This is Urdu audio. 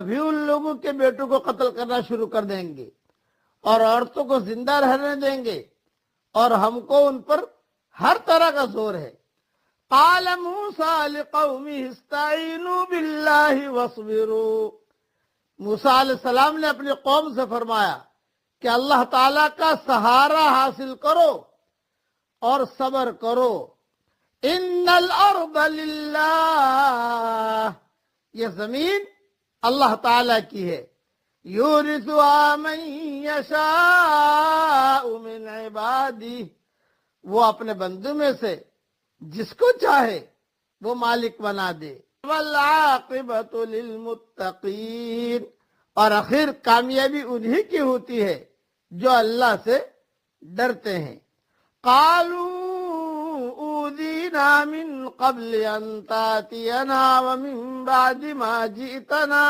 بھی ان لوگوں کے بیٹوں کو قتل کرنا شروع کر دیں گے اور عورتوں کو زندہ رہنے دیں گے، اور ہم کو ان پر ہر طرح کا زور ہے۔ قال موسیٰ لقومہ استعینوا باللہ واصبروا، موسیٰ علیہ السلام نے اپنی قوم سے فرمایا کہ اللہ تعالیٰ کا سہارا حاصل کرو اور صبر کرو۔ ان الارض للہ، یہ زمین اللہ تعالیٰ کی ہے۔ یورثها من یشاء من عبادہ، وہ اپنے بندوں میں سے جس کو چاہے وہ مالک بنا دے۔ والعاقبۃ للمتقین، اور آخر کامیابی انہی کی ہوتی ہے جو اللہ سے ڈرتے ہیں۔ قالوا اوذینا من قبل ان تاتینا ومن بعد ما جئتنا